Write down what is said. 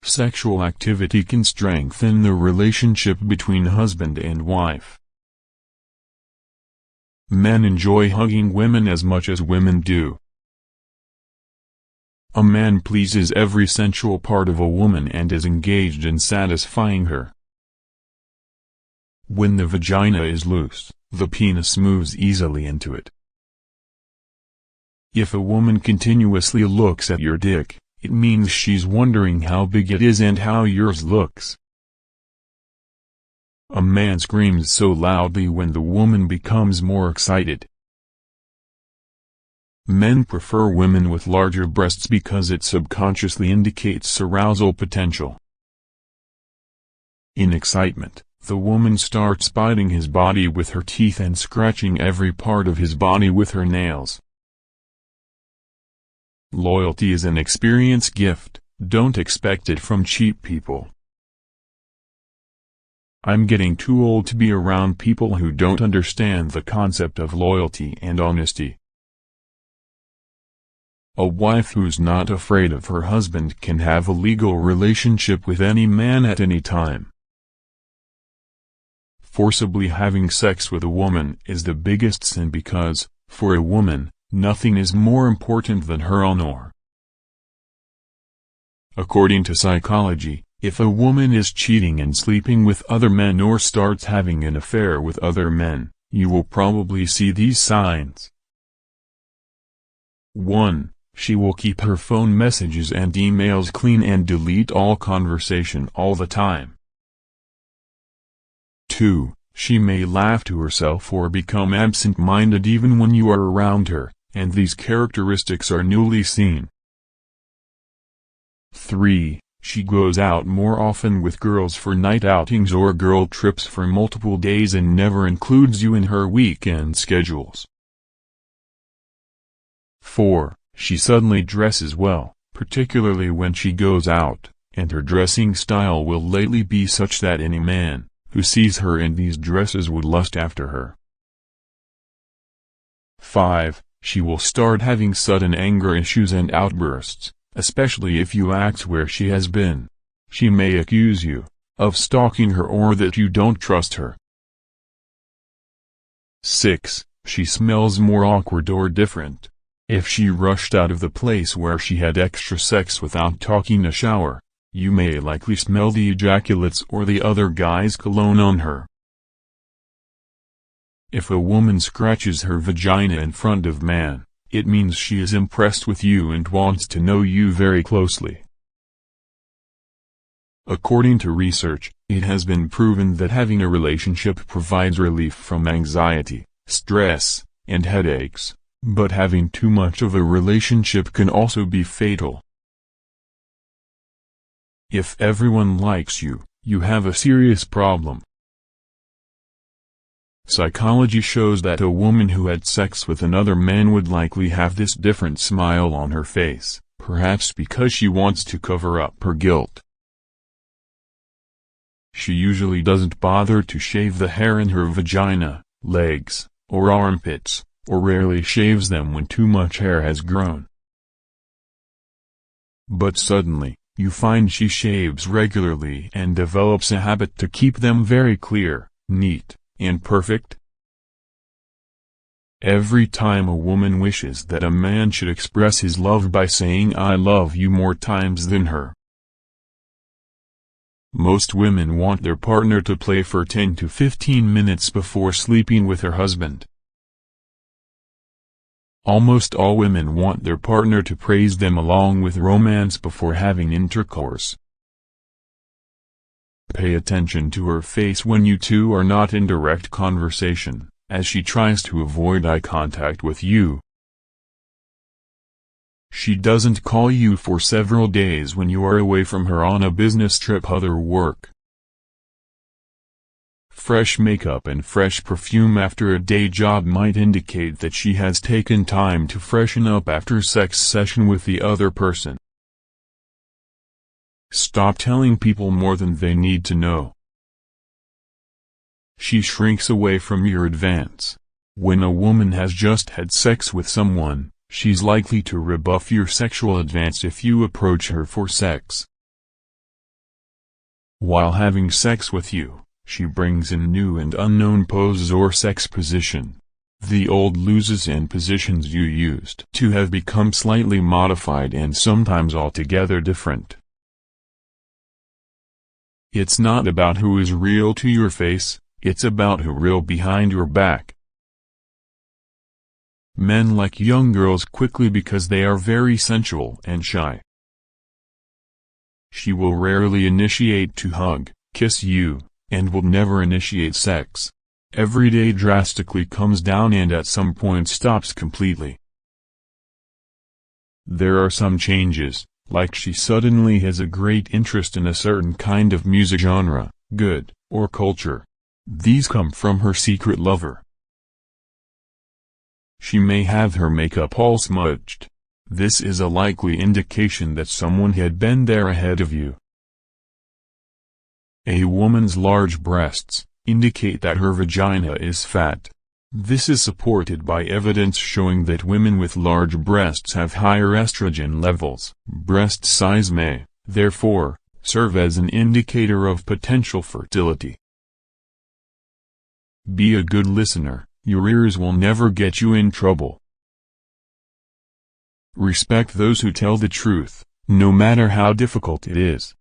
Sexual activity can strengthen the relationship between husband and wife. Men enjoy hugging women as much as women do. A man pleases every sensual part of a woman and is engaged in satisfying her. When the vagina is loose, the penis moves easily into it. If a woman continuously looks at your dick, it means she's wondering how big it is and how yours looks. A man screams so loudly when the woman becomes more excited. Men prefer women with larger breasts because it subconsciously indicates arousal potential. In excitement, the woman starts biting his body with her teeth and scratching every part of his body with her nails. Loyalty is an experience gift, don't expect it from cheap people. I'm getting too old to be around people who don't understand the concept of loyalty and honesty. A wife who's not afraid of her husband can have a legal relationship with any man at any time. Forcibly having sex with a woman is the biggest sin because, for a woman, nothing is more important than her honor. According to psychology, if a woman is cheating and sleeping with other men or starts having an affair with other men, you will probably see these signs. 1. She will keep her phone messages and emails clean and delete all conversation all the time. 2. She may laugh to herself or become absent-minded even when you are around her, and these characteristics are newly seen. 3. She goes out more often with girls for night outings or girl trips for multiple days and never includes you in her weekend schedules. 4. She suddenly dresses well, particularly when she goes out, and her dressing style will lately be such that any man who sees her in these dresses would lust after her. 5. She will start having sudden anger issues and outbursts, especially if you ask where she has been. She may accuse you of stalking her or that you don't trust her. 6. She smells more awkward or different. If she rushed out of the place where she had extra sex without taking a shower, you may likely smell the ejaculates or the other guy's cologne on her. If a woman scratches her vagina in front of man, it means she is impressed with you and wants to know you very closely. According to research, it has been proven that having a relationship provides relief from anxiety, stress, and headaches, but having too much of a relationship can also be fatal. If everyone likes you, you have a serious problem. Psychology shows that a woman who had sex with another man would likely have this different smile on her face, perhaps because she wants to cover up her guilt. She usually doesn't bother to shave the hair in her vagina, legs, or armpits, or rarely shaves them when too much hair has grown. But suddenly, you find she shaves regularly and develops a habit to keep them very clear, neat, and perfect. Every time a woman wishes that a man should express his love by saying "I love you" more times than her. Most women want their partner to play for 10 to 15 minutes before sleeping with her husband. Almost all women want their partner to praise them along with romance before having intercourse. Pay attention to her face when you two are not in direct conversation, as she tries to avoid eye contact with you. She doesn't call you for several days when you are away from her on a business trip or work. Fresh makeup and fresh perfume after a day job might indicate that she has taken time to freshen up after sex session with the other person. Stop telling people more than they need to know. She shrinks away from your advance. When a woman has just had sex with someone, she's likely to rebuff your sexual advance if you approach her for sex. While having sex with you, she brings in new and unknown poses or sex position. The old loses and positions you used to have become slightly modified and sometimes altogether different. It's not about who is real to your face, it's about who real behind your back. Men like young girls quickly because they are very sensual and shy. She will rarely initiate to hug, kiss you, and will never initiate sex. Every day drastically comes down and at some point stops completely. There are some changes, like she suddenly has a great interest in a certain kind of music genre, good, or culture. These come from her secret lover. She may have her makeup all smudged. This is a likely indication that someone had been there ahead of you. A woman's large breasts indicate that her vagina is fat. This is supported by evidence showing that women with large breasts have higher estrogen levels. Breast size may, therefore, serve as an indicator of potential fertility. Be a good listener, your ears will never get you in trouble. Respect those who tell the truth, no matter how difficult it is.